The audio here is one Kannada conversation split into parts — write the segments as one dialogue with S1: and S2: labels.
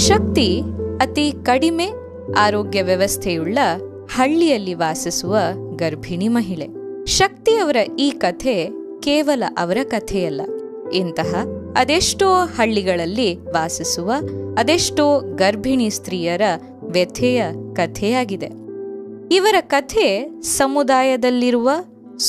S1: ಶಕ್ತಿ ಅತಿ ಕಡಿಮೆ ಆರೋಗ್ಯ ವ್ಯವಸ್ಥೆಯುಳ್ಳ ಹಳ್ಳಿಯಲ್ಲಿ ವಾಸಿಸುವ ಗರ್ಭಿಣಿ ಮಹಿಳೆ. ಶಕ್ತಿಯವರ ಈ ಕಥೆ ಕೇವಲ ಅವರ ಕಥೆಯಲ್ಲ. ಇಂತಹ ಅದೆಷ್ಟೋ ಹಳ್ಳಿಗಳಲ್ಲಿ ವಾಸಿಸುವ ಅದೆಷ್ಟೋ ಗರ್ಭಿಣಿ ಸ್ತ್ರೀಯರ ವ್ಯಥೆಯ ಕಥೆಯಾಗಿದೆ. ಇವರ ಕಥೆ ಸಮುದಾಯದಲ್ಲಿರುವ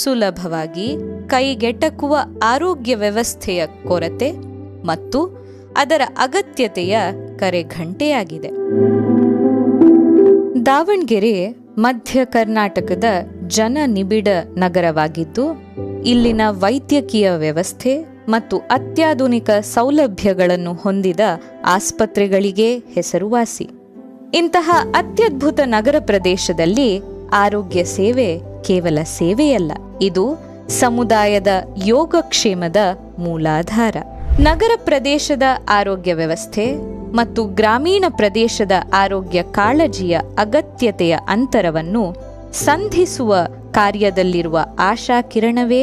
S1: ಸುಲಭವಾಗಿ ಕೈಗೆಟಕುವ ಆರೋಗ್ಯ ವ್ಯವಸ್ಥೆಯ ಕೊರತೆ ಮತ್ತು ಅದರ ಅಗತ್ಯತೆಯ ಕರೆಘಂಟೆಯಾಗಿದೆ. ದಾವಣಗೆರೆ ಮಧ್ಯ ಕರ್ನಾಟಕದ ಜನನಿಬಿಡ ನಗರವಾಗಿದ್ದು, ಇಲ್ಲಿನ ವೈದ್ಯಕೀಯ ವ್ಯವಸ್ಥೆ ಮತ್ತು ಅತ್ಯಾಧುನಿಕ ಸೌಲಭ್ಯಗಳನ್ನು ಹೊಂದಿದ ಆಸ್ಪತ್ರೆಗಳಿಗೆ ಹೆಸರುವಾಸಿ. ಇಂತಹ ಅತ್ಯದ್ಭುತ ನಗರ ಪ್ರದೇಶದಲ್ಲಿ ಆರೋಗ್ಯ ಸೇವೆ ಕೇವಲ ಸೇವೆಯಲ್ಲ, ಇದು ಸಮುದಾಯದ ಯೋಗಕ್ಷೇಮದ ಮೂಲಾಧಾರ. ನಗರ ಪ್ರದೇಶದ ಆರೋಗ್ಯ ವ್ಯವಸ್ಥೆ ಮತ್ತು ಗ್ರಾಮೀಣ ಪ್ರದೇಶದ ಆರೋಗ್ಯ ಕಾಳಜಿಯ ಅಗತ್ಯತೆಯ ಅಂತರವನ್ನು ಸಂಧಿಸುವ ಕಾರ್ಯದಲ್ಲಿರುವ ಆಶಾ ಕಿರಣವೇ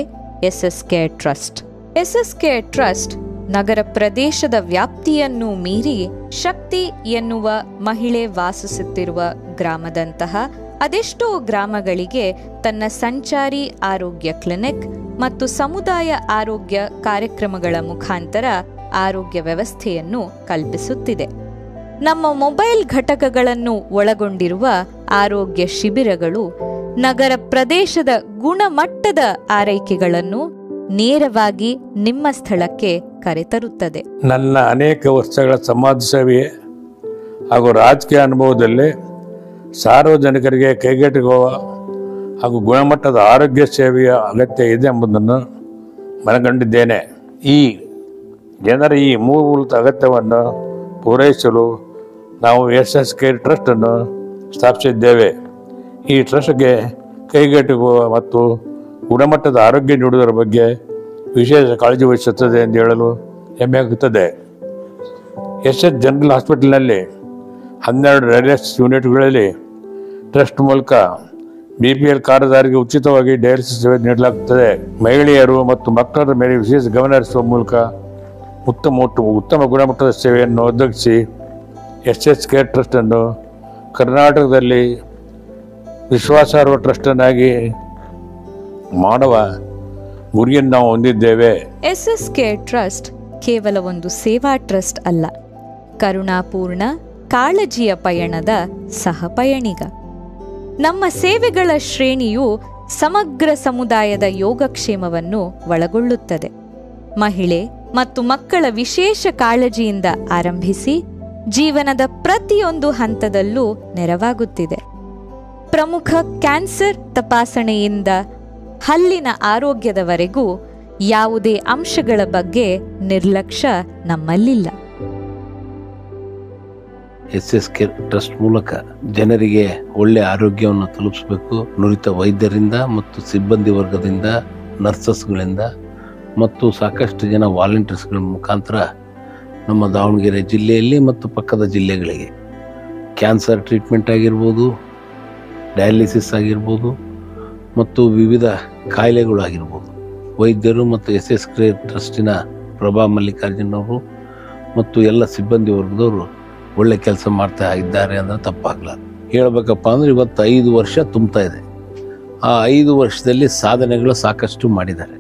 S1: SS care trust. SS care trust ನಗರ ಪ್ರದೇಶದ ವ್ಯಾಪ್ತಿಯನ್ನು ಮೀರಿ ಶಕ್ತಿ ಎನ್ನುವ ಮಹಿಳೆ ವಾಸಿಸುತ್ತಿರುವ ಗ್ರಾಮದಂತಹ ಅದೆಷ್ಟೋ ಗ್ರಾಮಗಳಿಗೆ ತನ್ನ ಸಂಚಾರಿ ಆರೋಗ್ಯ ಕ್ಲಿನಿಕ್ ಮತ್ತು ಸಮುದಾಯ ಆರೋಗ್ಯ ಕಾರ್ಯಕ್ರಮಗಳ ಮುಖಾಂತರ ಆರೋಗ್ಯ ವ್ಯವಸ್ಥೆಯನ್ನು ಕಲ್ಪಿಸುತ್ತಿದೆ. ನಮ್ಮ ಮೊಬೈಲ್ ಘಟಕಗಳನ್ನು ಒಳಗೊಂಡಿರುವ ಆರೋಗ್ಯ ಶಿಬಿರಗಳು ನಗರ ಪ್ರದೇಶದ ಗುಣಮಟ್ಟದ ಆರೈಕೆಗಳನ್ನು ನೇರವಾಗಿ ನಿಮ್ಮ ಸ್ಥಳಕ್ಕೆ ಕರೆತರುತ್ತದೆ.
S2: ನನ್ನ ಅನೇಕ ವರ್ಷಗಳ ಸಮಾಜ ಸೇವೆ ಹಾಗೂ ರಾಜಕೀಯ ಅನುಭವದಲ್ಲಿ ಸಾರ್ವಜನಿಕರಿಗೆ ಕೈಗೆಟುಕುವ ಹಾಗೂ ಗುಣಮಟ್ಟದ ಆರೋಗ್ಯ ಸೇವೆಯ ಅಗತ್ಯ ಇದೆ ಎಂಬುದನ್ನು ಮನಗಂಡಿದ್ದೇನೆ. ಈ ಜನರ ಈ ಮೂಲಭೂತ ಅಗತ್ಯವನ್ನು ಪೂರೈಸಲು ನಾವು ಎಸ್ಎಸ್ ಕೇರ್ ಟ್ರಸ್ಟನ್ನು ಸ್ಥಾಪಿಸಿದ್ದೇವೆ. ಈ ಟ್ರಸ್ಟ್ಗೆ ಕೈಗೆಟುಕುವ ಮತ್ತು ಗುಣಮಟ್ಟದ ಆರೋಗ್ಯ ನೀಡುವುದರ ಬಗ್ಗೆ ವಿಶೇಷ ಕಾಳಜಿ ವಹಿಸುತ್ತದೆ ಎಂದು ಹೇಳಲು ಹೆಮ್ಮೆಯಾಗುತ್ತದೆ. ಎಸ್ಎಸ್ ಜನರಲ್ ಹಾಸ್ಪಿಟಲ್ನಲ್ಲಿ 12 ಡಯಾಲಿಸಿಸ್ ಯೂನಿಟ್ಗಳಲ್ಲಿ ಟ್ರಸ್ಟ್ ಮೂಲಕ BPL ಕಾರ್ಡ್ದಾರರಿಗೆ ಉಚಿತವಾಗಿ ಡಯಾಲಿಸಿಸ್ ಸೇವೆ ನೀಡಲಾಗುತ್ತದೆ. ಮಹಿಳೆಯರು ಮತ್ತು ಮಕ್ಕಳ ಮೇಲೆ ವಿಶೇಷ ಗಮನ ಹರಿಸುವ ಮೂಲಕ ಉತ್ತಮ ಗುಣಮಟ್ಟದ ಸೇವೆಯನ್ನು ಒದಗಿಸಿ ಎಸ್ಎಸ್ ಕೇರ್ ಟ್ರಸ್ಟನ್ನು ಕರ್ನಾಟಕದಲ್ಲಿ ವಿಶ್ವಾಸಾರ್ಹ ಟ್ರಸ್ಟನ್ನಾಗಿ ಮಾಡುವ ಗುರಿಯನ್ನು ನಾವು ಹೊಂದಿದ್ದೇವೆ.
S1: ಎಸ್ಎಸ್ ಕೇರ್ ಟ್ರಸ್ಟ್ ಕೇವಲ ಒಂದು ಸೇವಾ ಟ್ರಸ್ಟ್ ಅಲ್ಲ, ಕರುಣಾಪೂರ್ಣ ಕಾಳಜಿಯ ಪಯಣದ ಸಹಪಯಣಿಗ. ನಮ್ಮ ಸೇವೆಗಳ ಶ್ರೇಣಿಯು ಸಮಗ್ರ ಸಮುದಾಯದ ಯೋಗಕ್ಷೇಮವನ್ನು ಒಳಗೊಳ್ಳುತ್ತದೆ. ಮಹಿಳೆ ಮತ್ತು ಮಕ್ಕಳ ವಿಶೇಷ ಕಾಳಜಿಯಿಂದ ಆರಂಭಿಸಿ ಜೀವನದ ಪ್ರತಿಯೊಂದು ಹಂತದಲ್ಲೂ ನೆರವಾಗುತ್ತಿದೆ. ಪ್ರಮುಖ ಕ್ಯಾನ್ಸರ್ ತಪಾಸಣೆಯಿಂದ ಹಲ್ಲಿನ ಆರೋಗ್ಯದವರೆಗೂ ಯಾವುದೇ ಅಂಶಗಳ ಬಗ್ಗೆ ನಿರ್ಲಕ್ಷ್ಯ ನಮ್ಮಲ್ಲಿಲ್ಲ.
S3: ಎಸ್ಎಸ್ ಕೇರ್ ಟ್ರಸ್ಟ್ ಮೂಲಕ ಜನರಿಗೆ ಒಳ್ಳೆ ಆರೋಗ್ಯವನ್ನು ತಲುಪಿಸಬೇಕು. ನುರಿತ ವೈದ್ಯರಿಂದ ಮತ್ತು ಸಿಬ್ಬಂದಿ ವರ್ಗದಿಂದ, ನರ್ಸಸ್ಗಳಿಂದ ಮತ್ತು ಸಾಕಷ್ಟು ಜನ ವಾಲಂಟಿಯರ್ಸ್ಗಳ ಮುಖಾಂತರ ನಮ್ಮ ದಾವಣಗೆರೆ ಜಿಲ್ಲೆಯಲ್ಲಿ ಮತ್ತು ಪಕ್ಕದ ಜಿಲ್ಲೆಗಳಿಗೆ ಕ್ಯಾನ್ಸರ್ ಟ್ರೀಟ್ಮೆಂಟ್ ಆಗಿರ್ಬೋದು, ಡಯಾಲಿಸಿಸ್ ಆಗಿರ್ಬೋದು ಮತ್ತು ವಿವಿಧ ಕಾಯಿಲೆಗಳು ಆಗಿರ್ಬೋದು, ವೈದ್ಯರು ಮತ್ತು ಎಸ್ಎಸ್ ಕೇರ್ ಟ್ರಸ್ಟಿನ ಪ್ರಭಾ ಮಲ್ಲಿಕಾರ್ಜುನ್ ಅವರು ಮತ್ತು ಎಲ್ಲ ಸಿಬ್ಬಂದಿ ವರ್ಗದವರು ಒಳ್ಳೆ ಕೆಲಸ ಮಾಡ್ತಾ ಇದ್ದಾರೆ ಅಂದರೆ ತಪ್ಪಾಗಲಾರದು. ಹೇಳಬೇಕಪ್ಪ ಅಂದರೆ ಇವತ್ತು 5 ವರ್ಷ ತುಂಬ್ತಾ ಇದೆ. ಆ 5 ವರ್ಷದಲ್ಲಿ ಸಾಧನೆಗಳು ಸಾಕಷ್ಟು ಮಾಡಿದ್ದಾರೆ.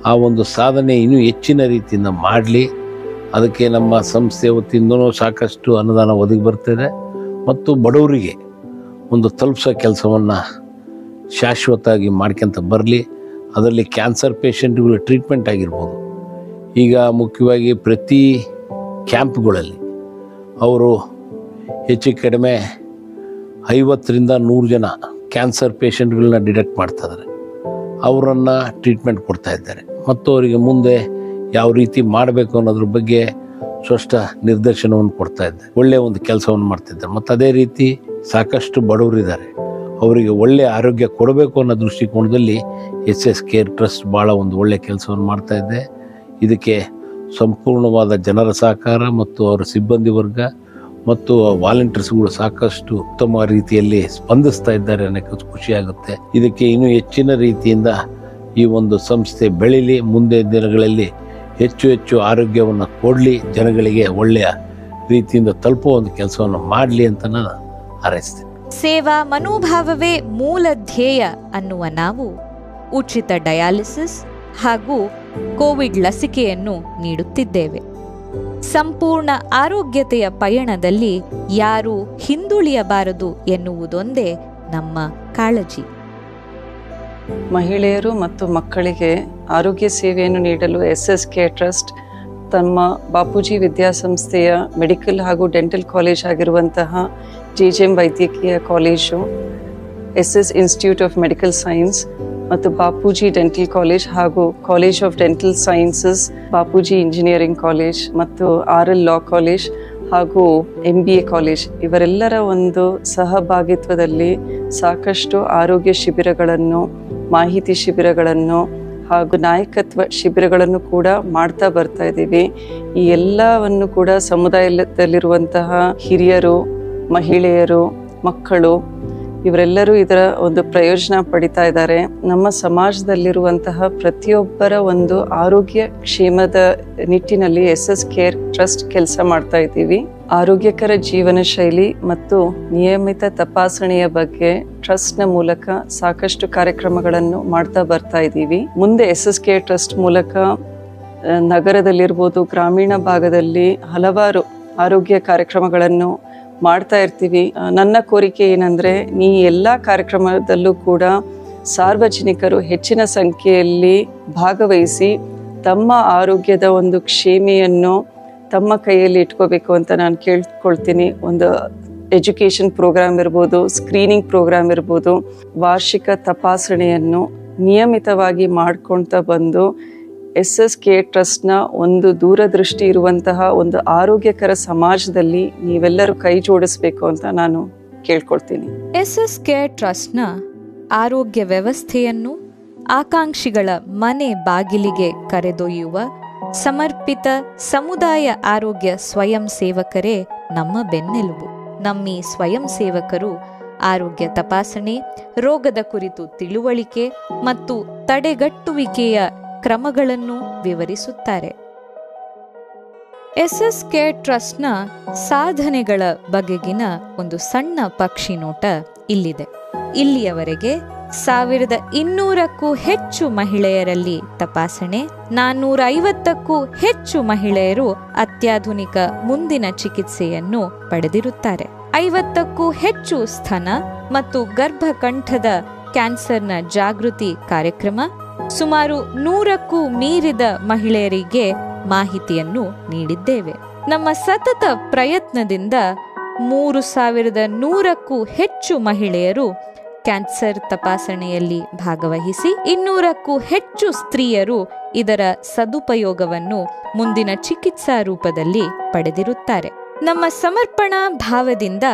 S3: ಆ ಒಂದು ಸಾಧನೆ ಇನ್ನೂ ಹೆಚ್ಚಿನ ರೀತಿಯಿಂದ ಮಾಡಲಿ, ಅದಕ್ಕೆ ನಮ್ಮ ಸಂಸ್ಥೆ ವತಿಯಿಂದನೂ ಸಾಕಷ್ಟು ಅನುದಾನ ಒದಗಿ ಬರ್ತಿದೆ ಮತ್ತು ಬಡವರಿಗೆ ಒಂದು ತಲುಪಿಸೋ ಕೆಲಸವನ್ನು ಶಾಶ್ವತವಾಗಿ ಮಾಡ್ಕೊಂತ ಬರಲಿ. ಅದರಲ್ಲಿ ಕ್ಯಾನ್ಸರ್ ಪೇಷಂಟ್ಗಳು ಟ್ರೀಟ್ಮೆಂಟ್ ಆಗಿರ್ಬೋದು. ಈಗ ಮುಖ್ಯವಾಗಿ ಪ್ರತಿ ಕ್ಯಾಂಪ್ಗಳಲ್ಲಿ ಅವರು ಹೆಚ್ಚು ಕಡಿಮೆ 50ರಿಂದ 100 ಜನ ಕ್ಯಾನ್ಸರ್ ಪೇಷಂಟ್ಗಳನ್ನ ಡಿಟೆಕ್ಟ್ ಮಾಡ್ತಾಯಿದ್ದಾರೆ. ಅವರನ್ನು ಟ್ರೀಟ್ಮೆಂಟ್ ಕೊಡ್ತಾ ಇದ್ದಾರೆ ಮತ್ತು ಅವರಿಗೆ ಮುಂದೆ ಯಾವ ರೀತಿ ಮಾಡಬೇಕು ಅನ್ನೋದ್ರ ಬಗ್ಗೆ ಸ್ಪಷ್ಟ ನಿರ್ದೇಶನವನ್ನು ಕೊಡ್ತಾ ಇದ್ದಾರೆ. ಒಳ್ಳೆಯ ಒಂದು ಕೆಲಸವನ್ನು ಮಾಡ್ತಿದ್ದಾರೆ. ಮತ್ತು ಅದೇ ರೀತಿ ಸಾಕಷ್ಟು ಬಡವರಿದ್ದಾರೆ, ಅವರಿಗೆ ಒಳ್ಳೆಯ ಆರೋಗ್ಯ ಕೊಡಬೇಕು ಅನ್ನೋ ದೃಷ್ಟಿಕೋನದಲ್ಲಿ ಎಸ್ಎಸ್ ಕೇರ್ ಟ್ರಸ್ಟ್ ಭಾಳ ಒಂದು ಒಳ್ಳೆಯ ಕೆಲಸವನ್ನು ಮಾಡ್ತಾ ಇದೆ. ಇದಕ್ಕೆ ಸಂಪೂರ್ಣವಾದ ಜನರ ಸಹಕಾರ ಮತ್ತು ಅವರ ಸಿಬ್ಬಂದಿ ವರ್ಗ ಮತ್ತು ವಾಲಂಟಿಯರ್ಸ್ಗಳು ಸಾಕಷ್ಟು ಉತ್ತಮ ರೀತಿಯಲ್ಲಿ ಸ್ಪಂದಿಸ್ತಾ ಇದ್ದಾರೆ ಅನ್ನೋಕ್ಕೆ ಖುಷಿಯಾಗುತ್ತೆ. ಇದಕ್ಕೆ ಇನ್ನೂ ಹೆಚ್ಚಿನ ರೀತಿಯಿಂದ ಈ ಒಂದು ಸಂಸ್ಥೆ ಬೆಳೀಲಿ, ಮುಂದೆ ದಿನಗಳಲ್ಲಿ ಹೆಚ್ಚು ಹೆಚ್ಚು ಆರೋಗ್ಯವನ್ನು ಕೊಡಲಿ, ಜನಗಳಿಗೆ ಒಳ್ಳೆಯ ರೀತಿಯಿಂದ ತಲುಪೋ ಒಂದು ಕೆಲಸವನ್ನು ಮಾಡಲಿ ಅಂತ ನಾನು ಹಾರೈಸ್ತೇನೆ.
S1: ಸೇವಾ ಮನೋಭಾವವೇ ಮೂಲ ಧ್ಯೇಯ ಅನ್ನುವ ನಾವು ಉಚಿತ ಡಯಾಲಿಸಿಸ್ ಹಾಗೂ ಕೋವಿಡ್ ಲಸಿಕೆಯನ್ನು ನೀಡುತ್ತಿದ್ದೇವೆ. ಸಂಪೂರ್ಣ ಆರೋಗ್ಯತೆಯ ಪಯಣದಲ್ಲಿ ಯಾರೂ ಹಿಂದುಳಿಯಬಾರದು ಎನ್ನುವುದೊಂದೇ ನಮ್ಮ ಕಾಳಜಿ.
S4: ಮಹಿಳೆಯರು ಮತ್ತು ಮಕ್ಕಳಿಗೆ ಆರೋಗ್ಯ ಸೇವೆಯನ್ನು ನೀಡಲು SSK ಟ್ರಸ್ಟ್ ತಮ್ಮ ಬಾಪೂಜಿ ವಿದ್ಯಾಸಂಸ್ಥೆಯ ಮೆಡಿಕಲ್ ಹಾಗೂ ಡೆಂಟಲ್ ಕಾಲೇಜ್ ಆಗಿರುವಂತಹ JJM ವೈದ್ಯಕೀಯ college, SS institute of medical science ಮತ್ತು ಬಾಪೂಜಿ ಡೆಂಟಲ್ ಕಾಲೇಜ್ ಹಾಗೂ college of dental sciences, Bapuji engineering college ಮತ್ತು RL ಲಾ ಕಾಲೇಜ್ ಹಾಗೂ MBA ಕಾಲೇಜ್ ಇವರೆಲ್ಲರ ಒಂದು ಸಹಭಾಗಿತ್ವದಲ್ಲಿ ಸಾಕಷ್ಟು ಆರೋಗ್ಯ ಶಿಬಿರಗಳನ್ನು, ಮಾಹಿತಿ ಶಿಬಿರಗಳನ್ನು ಹಾಗೂ ನಾಯಕತ್ವ ಶಿಬಿರಗಳನ್ನು ಕೂಡ ಮಾಡ್ತಾ ಬರ್ತಾ ಇದ್ದೀವಿ. ಈ ಎಲ್ಲವನ್ನು ಕೂಡ ಸಮುದಾಯದಲ್ಲಿರುವಂತಹ ಹಿರಿಯರು, ಮಹಿಳೆಯರು, ಮಕ್ಕಳು ಇವರೆಲ್ಲರೂ ಇದರ ಒಂದು ಪ್ರಯೋಜನ ಪಡಿತಾ ಇದ್ದಾರೆ. ನಮ್ಮ ಸಮಾಜದಲ್ಲಿರುವಂತಹ ಪ್ರತಿಯೊಬ್ಬರ ಒಂದು ಆರೋಗ್ಯ ಕ್ಷೇಮದ ನಿಟ್ಟಿನಲ್ಲಿ SSK ಟ್ರಸ್ಟ್ ಕೆಲಸ ಮಾಡ್ತಾ ಇದ್ದೀವಿ. ಆರೋಗ್ಯಕರ ಜೀವನ ಶೈಲಿ ಮತ್ತು ನಿಯಮಿತ ತಪಾಸಣೆಯ ಬಗ್ಗೆ ಟ್ರಸ್ಟ್ನ ಮೂಲಕ ಸಾಕಷ್ಟು ಕಾರ್ಯಕ್ರಮಗಳನ್ನು ಮಾಡ್ತಾ ಬರ್ತಾ ಇದ್ದೀವಿ. ಮುಂದೆ SSK ಟ್ರಸ್ಟ್ ಮೂಲಕ ನಗರದಲ್ಲಿರ್ಬೋದು, ಗ್ರಾಮೀಣ ಭಾಗದಲ್ಲಿ ಹಲವಾರು ಆರೋಗ್ಯ ಕಾರ್ಯಕ್ರಮಗಳನ್ನು ಮಾಡ್ತಾ ಇರ್ತೀವಿ. ನನ್ನ ಕೋರಿಕೆ ಏನಂದರೆ, ಈ ಎಲ್ಲ ಕಾರ್ಯಕ್ರಮದಲ್ಲೂ ಕೂಡ ಸಾರ್ವಜನಿಕರು ಹೆಚ್ಚಿನ ಸಂಖ್ಯೆಯಲ್ಲಿ ಭಾಗವಹಿಸಿ ತಮ್ಮ ಆರೋಗ್ಯದ ಒಂದು ಕ್ಷೇಮೆಯನ್ನು ತಮ್ಮ ಕೈಯಲ್ಲಿ ಇಟ್ಕೋಬೇಕು ಅಂತ ನಾನು ಕೇಳ್ಕೊಳ್ತೀನಿ. ಒಂದು ಎಜುಕೇಷನ್ ಪ್ರೋಗ್ರಾಮ್ ಇರ್ಬೋದು, ಸ್ಕ್ರೀನಿಂಗ್ ಪ್ರೋಗ್ರಾಮ್ ಇರ್ಬೋದು, ವಾರ್ಷಿಕ ತಪಾಸಣೆಯನ್ನು ನಿಯಮಿತವಾಗಿ ಮಾಡ್ಕೊಳ್ತಾ ಬಂದು SSK ಟ್ರಸ್ಟ್ನ ಒಂದು ದೂರದೃಷ್ಟಿ ಇರುವಂತಹ ಒಂದು ಆರೋಗ್ಯಕರ ಸಮಾಜದಲ್ಲಿ ನೀವೆಲ್ಲರೂ ಕೈ ಜೋಡಿಸ್ಬೇಕು ಅಂತ ನಾನು ಕೇಳ್ಕೊಳ್ತೀನಿ.
S1: SSK ಟ್ರಸ್ಟ್ನ ಆರೋಗ್ಯ ವ್ಯವಸ್ಥೆಯನ್ನು ಆಕಾಂಕ್ಷಿಗಳ ಮನೆ ಬಾಗಿಲಿಗೆ ಕರೆದೊಯ್ಯುವ ಸಮರ್ಪಿತ ಸಮುದಾಯ ಆರೋಗ್ಯ ಸ್ವಯಂ ಸೇವಕರೇ ನಮ್ಮ ಬೆನ್ನೆಲುಬು. ನಮ್ಮಿ ಸ್ವಯಂ ಸೇವಕರು ಆರೋಗ್ಯ ತಪಾಸಣೆ, ರೋಗದ ಕುರಿತು ತಿಳುವಳಿಕೆ ಮತ್ತು ತಡೆಗಟ್ಟುವಿಕೆಯ ಕ್ರಮಗಳನ್ನು ವಿವರಿಸುತ್ತಾರೆ. SSK ಟ್ರಸ್ಟ್ನ ಸಾಧನೆಗಳ ಬಗೆಗಿನ ಒಂದು ಸಣ್ಣ ಪಕ್ಷಿ ನೋಟ ಇಲ್ಲಿದೆ. ಇಲ್ಲಿಯವರೆಗೆ 1200ಕ್ಕೂ ಹೆಚ್ಚು ಮಹಿಳೆಯರಲ್ಲಿ ತಪಾಸಣೆ, 450ಕ್ಕೂ ಹೆಚ್ಚು ಮಹಿಳೆಯರು ಅತ್ಯಾಧುನಿಕ ಮುಂದಿನ ಚಿಕಿತ್ಸೆಯನ್ನು ಪಡೆದಿರುತ್ತಾರೆ. 50ಕ್ಕೂ ಹೆಚ್ಚು ಸ್ತನ ಮತ್ತು ಗರ್ಭಕಂಠದ ಕ್ಯಾನ್ಸರ್ನ ಜಾಗೃತಿ ಕಾರ್ಯಕ್ರಮ, ಸುಮಾರು 100ಕ್ಕೂ ಮೀರಿದ ಮಹಿಳೆಯರಿಗೆ ಮಾಹಿತಿಯನ್ನು ನೀಡಿದ್ದೇವೆ. ನಮ್ಮ ಸತತ ಪ್ರಯತ್ನದಿಂದ 3100ಕ್ಕೂ ಹೆಚ್ಚು ಮಹಿಳೆಯರು ಕ್ಯಾನ್ಸರ್ ತಪಾಸಣೆಯಲ್ಲಿ ಭಾಗವಹಿಸಿ 200ಕ್ಕೂ ಹೆಚ್ಚು ಸ್ತ್ರೀಯರು ಇದರ ಸದುಪಯೋಗವನ್ನು ಮುಂದಿನ ಚಿಕಿತ್ಸಾ ರೂಪದಲ್ಲಿ ಪಡೆದಿರುತ್ತಾರೆ. ನಮ್ಮ ಸಮರ್ಪಣಾ ಭಾವದಿಂದ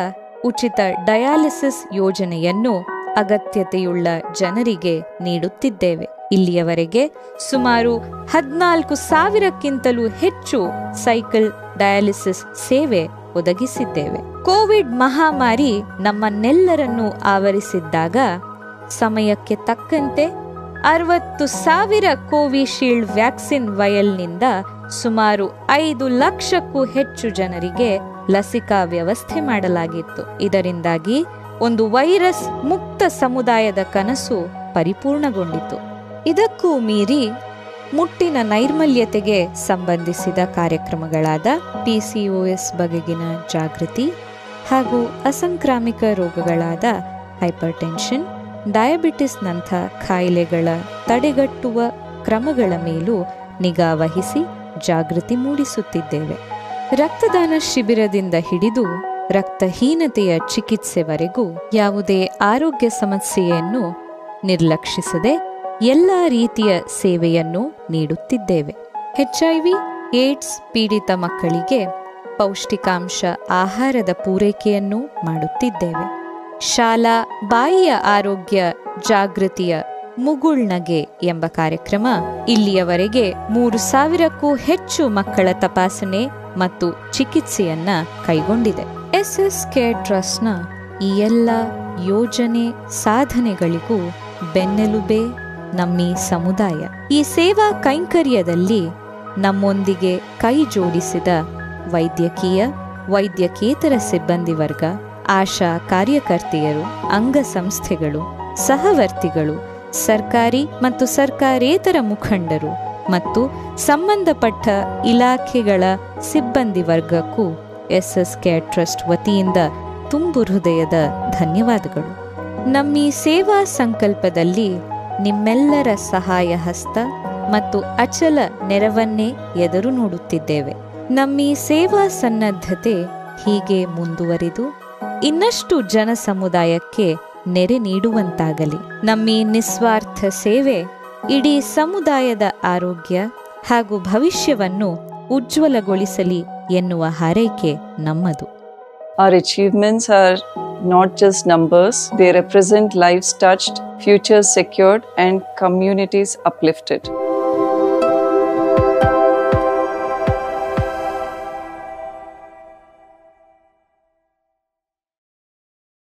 S1: ಉಚಿತ ಡಯಾಲಿಸಿಸ್ ಯೋಜನೆಯನ್ನು ಅಗತ್ಯತೆಯುಳ್ಳ ಜನರಿಗೆ ನೀಡುತ್ತಿದ್ದೇವೆ. ಇಲ್ಲಿಯವರೆಗೆ ಸುಮಾರು 14,000ಕ್ಕಿಂತಲೂ ಹೆಚ್ಚು ಸೈಕಲ್ ಡಯಾಲಿಸಿಸ್ ಸೇವೆ ಒದಗಿಸಿದ್ದೇವೆ. ಕೋವಿಡ್ ಮಹಾಮಾರಿ ನಮ್ಮನ್ನೆಲ್ಲರನ್ನೂ ಆವರಿಸಿದ್ದಾಗ ಸಮಯಕ್ಕೆ ತಕ್ಕಂತೆ 60,000 ಕೋವಿಶೀಲ್ಡ್ ವ್ಯಾಕ್ಸಿನ್ ವಯಲ್ನಿಂದ ಸುಮಾರು 5 ಲಕ್ಷಕ್ಕೂ ಹೆಚ್ಚು ಜನರಿಗೆ ಲಸಿಕಾ ವ್ಯವಸ್ಥೆ ಮಾಡಲಾಗಿತ್ತು. ಇದರಿಂದಾಗಿ ಒಂದು ವೈರಸ್ ಮುಕ್ತ ಸಮುದಾಯದ ಕನಸು ಪರಿಪೂರ್ಣಗೊಂಡಿತು. ಇದಕ್ಕೂ ಮೀರಿ ಮುಟ್ಟಿನ ನೈರ್ಮಲ್ಯತೆಗೆ ಸಂಬಂಧಿಸಿದ ಕಾರ್ಯಕ್ರಮಗಳಾದ PCOS ಬಗೆಗಿನ ಜಾಗೃತಿ ಹಾಗೂ ಅಸಂಕ್ರಾಮಿಕ ರೋಗಗಳಾದ ಹೈಪರ್ಟೆನ್ಷನ್, ಡಯಾಬಿಟಿಸ್ನಂಥ ಕಾಯಿಲೆಗಳ ತಡೆಗಟ್ಟುವ ಕ್ರಮಗಳ ಮೇಲೂ ನಿಗಾ ವಹಿಸಿ ಜಾಗೃತಿ ಮೂಡಿಸುತ್ತಿದ್ದೇವೆ. ರಕ್ತದಾನ ಶಿಬಿರದಿಂದ ಹಿಡಿದು ರಕ್ತಹೀನತೆಯ ಚಿಕಿತ್ಸೆವರೆಗೂ ಯಾವುದೇ ಆರೋಗ್ಯ ಸಮಸ್ಯೆಯನ್ನು ನಿರ್ಲಕ್ಷಿಸದೆ ಎಲ್ಲ ರೀತಿಯ ಸೇವೆಯನ್ನು ನೀಡುತ್ತಿದ್ದೇವೆ. HIV ಏಡ್ಸ್ ಪೀಡಿತ ಮಕ್ಕಳಿಗೆ ಪೌಷ್ಟಿಕಾಂಶ ಆಹಾರದ ಪೂರೈಕೆಯನ್ನು ಮಾಡುತ್ತಿದ್ದೇವೆ. ಶಾಲಾ ಬಾಯಿಯ ಆರೋಗ್ಯ ಜಾಗೃತಿಯ ಮುಗುಳ್ನಗೆ ಎಂಬ ಕಾರ್ಯಕ್ರಮ ಇಲ್ಲಿಯವರೆಗೆ 3,000ಕ್ಕೂ ಹೆಚ್ಚು ಮಕ್ಕಳ ತಪಾಸಣೆ ಮತ್ತು ಚಿಕಿತ್ಸೆಯನ್ನ ಕೈಗೊಂಡಿದೆ. SSK ಟ್ರಸ್ಟ್ನ ಈ ಎಲ್ಲ ಯೋಜನೆ ಸಾಧನೆಗಳಿಗೂ ಬೆನ್ನೆಲುಬೇ ನಮ್ಮಿ ಸಮುದಾಯ. ಈ ಸೇವಾ ಕೈಂಕರ್ಯದಲ್ಲಿ ನಮ್ಮೊಂದಿಗೆ ಕೈ ಜೋಡಿಸಿದ ವೈದ್ಯಕೀಯ, ವೈದ್ಯಕೇತರ ಸಿಬ್ಬಂದಿ ವರ್ಗ, ಆಶಾ ಕಾರ್ಯಕರ್ತೆಯರು, ಅಂಗಸಂಸ್ಥೆಗಳು, ಸಹವರ್ತಿಗಳು, ಸರ್ಕಾರಿ ಮತ್ತು ಸರ್ಕಾರೇತರ ಮುಖಂಡರು ಮತ್ತು ಸಂಬಂಧಪಟ್ಟ ಇಲಾಖೆಗಳ ಸಿಬ್ಬಂದಿ ವರ್ಗಕ್ಕೂ ಎಸ್ಎಸ್ ಕೇರ್ ಟ್ರಸ್ಟ್ ವತಿಯಿಂದ ತುಂಬು ಹೃದಯದ ಧನ್ಯವಾದಗಳು. ನಮ್ಮೀ ಸೇವಾ ಸಂಕಲ್ಪದಲ್ಲಿ ನಿಮ್ಮೆಲ್ಲರ ಸಹಾಯ ಹಸ್ತ ಮತ್ತು ಅಚಲ ನೆರವನ್ನೇ ಎದುರು ನೋಡುತ್ತಿದ್ದೇವೆ. ನಮ್ಮೀ ಸೇವಾ ಸನ್ನದ್ಧತೆ ಹೀಗೆ ಮುಂದುವರಿದು ಇನ್ನಷ್ಟು ಜನ ಸಮುದಾಯಕ್ಕೆ ನೆರೆ ನೀಡುವಂತಾಗಲಿ. ನಮ್ಮೀ ನಿಸ್ವಾರ್ಥ ಸೇವೆ ಇಡೀ ಸಮುದಾಯದ ಆರೋಗ್ಯ ಹಾಗೂ ಭವಿಷ್ಯವನ್ನು ಉಜ್ವಲಗೊಳಿಸಲಿ ಎನ್ನುವ ಹಾರೈಕೆ ನಮ್ಮದು.
S4: Our achievements are not just numbers, they represent lives touched, futures secured, and communities uplifted.